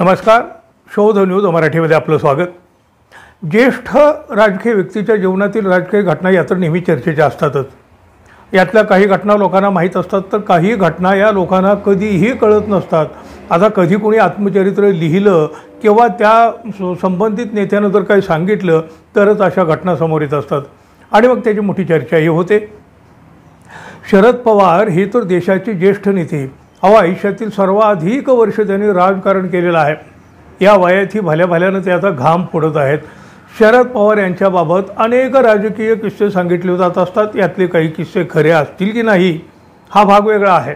नमस्कार. शोध न्यूज मराठीमध्ये आपलं स्वागत. ज्येष्ठ राजकीय व्यक्तीच्या जीवनातील राजकीय घटना या तर नेहमी चर्चेच्या असतातच. यातल्या काही घटना लोकांना माहीत असतात तर काही घटना या लोकांना कधीही कळत नसतात. आता कधी कोणी आत्मचरित्र लिहिलं किंवा त्या संबंधित नेत्यानं जर काही सांगितलं तरच अशा घटना समोर येत असतात आणि मग त्याची मोठी चर्चाही होते. शरद पवार हे तर देशाचे ज्येष्ठ नेते. आयुष्यातील सर्वाधिक वर्ष त्यांनी राजकारण केलेलं आहे. या वयातही भल्या भल्यानं ते आता घाम फोडत आहेत. शरद पवार यांच्याबाबत अनेक राजकीय किस्से सांगितले जात असतात. यातले काही किस्से खरे असतील की नाही हा भाग वेगळा आहे,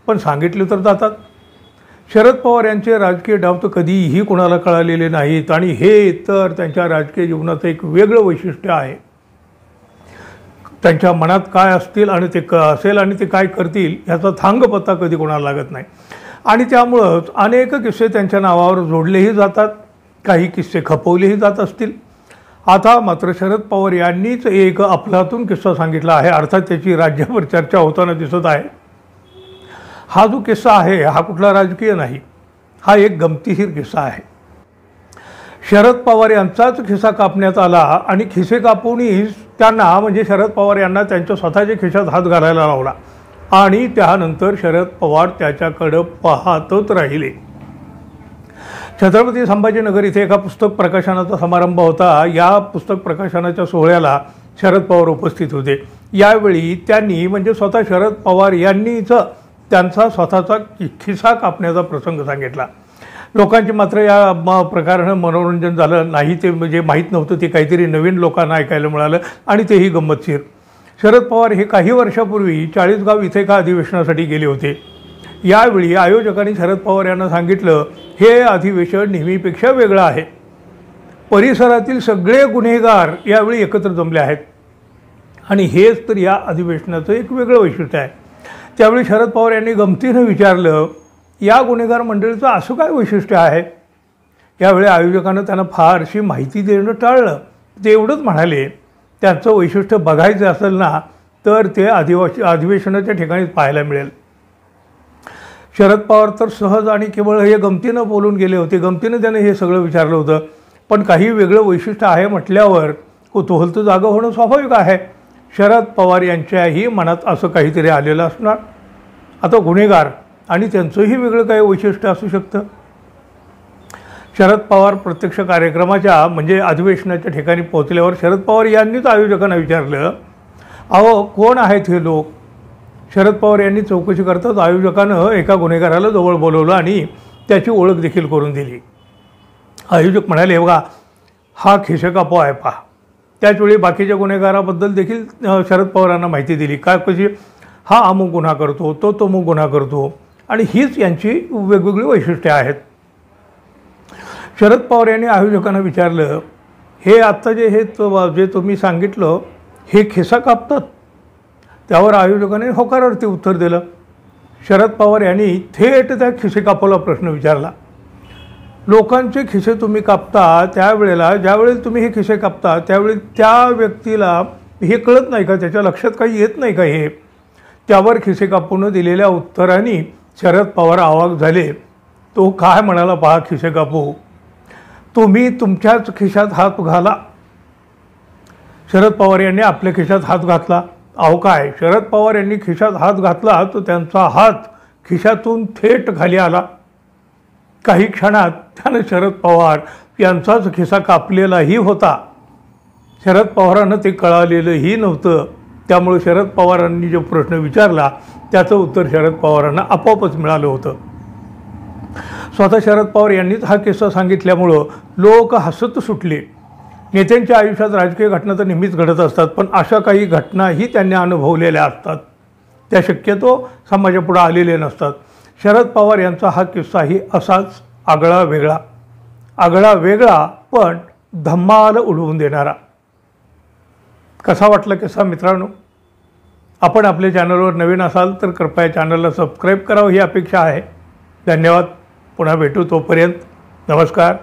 पण सांगितले तर जातात. शरद पवार यांचे राजकीय डाव तर कधीही कोणाला कळालेले नाहीत आणि हे तर त्यांच्या राजकीय जीवनाचं एक वेगळं वैशिष्ट्य आहे. त्यांच्या मनात काय असतील आणि ते असेल आणि ते काय करतील याचा थांगपत्ता कधी कोणाला लागत नाही आणि त्यामुळंच अनेक किस्से त्यांच्या नावावर जोडलेही जातात. काही किस्से खपवलेही जात असतील. आता मात्र शरद पवार यांनीच एक अफलातून किस्सा सांगितला आहे. अर्थात त्याची राज्यभर चर्चा होताना दिसत आहे. हा जो किस्सा आहे हा कुठला राजकीय नाही, हा एक गमतीशीर किस्सा आहे. शरद पवार यांचाच खिसा कापण्यात आला आणि खिसे कापूनही त्यांना म्हणजे शरद पवार यांना त्यांच्या स्वतःच्या खिशात हात घालायला लावला आणि त्यानंतर शरद पवार त्याच्याकडं पाहतच राहिले. छत्रपती संभाजीनगर इथे एका पुस्तक प्रकाशनाचा समारंभ होता. या पुस्तक प्रकाशनाच्या सोहळ्याला शरद पवार उपस्थित होते. यावेळी त्यांनी म्हणजे स्वतः शरद पवार यांनीच त्यांचा स्वतःचा खिसा कापण्याचा प्रसंग सांगितला. लोकांची मात्र या प्रकारानं मनोरंजन झालं नाही. ते म्हणजे माहीत नव्हतं, ते काहीतरी नवीन लोकांना ऐकायला मिळालं आणि तेही गंमतशीर. शरद पवार हे काही वर्षापूर्वी चाळीसगाव इथे एका अधिवेशनासाठी गेले होते. यावेळी आयोजकांनी शरद पवार यांना सांगितलं, हे अधिवेशन नेहमीपेक्षा वेगळं आहे. परिसरातील सगळे गुन्हेगार यावेळी एकत्र जमले आहेत आणि हेच तर या अधिवेशनाचं एक वेगळं वैशिष्ट्य आहे. त्यावेळी शरद पवार यांनी गमतीनं विचारलं, या गुन्हेगार मंडळीचं असं काय वैशिष्ट्य आहे? यावेळी आयोजकानं त्यांना फारशी माहिती देणं टाळलं. ते एवढंच म्हणाले, त्यांचं वैशिष्ट्य बघायचं असेल ना तर ते अधिवेशनाच्या ठिकाणीच पाहायला मिळेल. शरद पवार तर सहज आणि केवळ हे गमतीनं बोलून गेले होते. गमतीनं त्याने हे सगळं विचारलं होतं, पण काही वेगळं वैशिष्ट्य आहे म्हटल्यावर कुतूहल तर जागं होणं स्वाभाविक आहे. शरद पवार यांच्याही मनात असं काहीतरी आलेलं असणार. आता गुन्हेगार आणि त्यांचंही वेगळं काही वैशिष्ट्य असू शकतं. शरद पवार प्रत्यक्ष कार्यक्रमाच्या म्हणजे अधिवेशनाच्या ठिकाणी पोहोचल्यावर शरद पवार यांनीच आयोजकांना विचारलं, कोण आहेत हे लोक? शरद पवार यांनी चौकशी करताच आयोजकानं एका गुन्हेगाराला जवळ बोलवलं आणि त्याची ओळख देखील करून दिली. आयोजक म्हणाले, बघा हा खिसेकापो आहे पहा. त्याचवेळी बाकीच्या गुन्हेगाराबद्दल देखील शरद पवारांना माहिती दिली. काय कशी, हा अमुक गुन्हा करतो, तो तमुक गुन्हा करतो आणि हीच यांची वेगवेगळी वैशिष्ट्ये आहेत. शरद पवार यांनी आयोजकांना विचारलं, हे आत्ता जे तुम्ही सांगितलं हे खिसा कापतात? त्यावर आयोजकाने होकारार्थी उत्तर दिलं. शरद पवार यांनी थेट त्या खिसे कापाला प्रश्न विचारला, लोकांचे खिसे तुम्ही कापता त्यावेळेला ज्यावेळेला तुम्ही हे खिसे कापता त्यावेळी त्या व्यक्तीला हे कळत नाही का, त्याच्या लक्षात काही येत नाही का हे? त्यावर खिसे कापून दिलेल्या उत्तराने शरद पवार अवाक झाले. तो काय म्हणाला पहा, खिसे कापू, तुम्ही तुमच्याच खिशात हात घाला. शरद पवार यांनी आपल्या खिशात हात घातला. काय, शरद पवार यांनी खिशात हात घातला तर त्यांचा हात खिशातून थेट खाली आला. काही क्षणात त्यानं शरद पवार यांचाच खिसा कापलेलाही होता. शरद पवारांना ते कळालेलंही नव्हतं. त्यामुळे शरद पवारांनी जो प्रश्न विचारला त्याचं उत्तर शरद पवारांना आपोआपच मिळालं होतं. स्वतः शरद पवार यांनीच हा किस्सा सांगितल्यामुळं लोक हसत सुटले. नेत्यांच्या आयुष्यात राजकीय घटना तर नेहमीच घडत असतात, पण अशा काही घटनाही त्यांनी अनुभवलेल्या असतात. त्या शक्यतो समाजापुढे आलेले नसतात. शरद पवार यांचा हा किस्साही असाच आगळा वेगळा पण धम्माल उडवून देणारा. कसा वाटला किस्सा मित्रांनो? आपण आपल्या चॅनलवर नवीन असाल तर कृपया चॅनलला सबस्क्राईब करावं ही अपेक्षा आहे. धन्यवाद. पुन्हा भेटू. तोपर्यंत नमस्कार.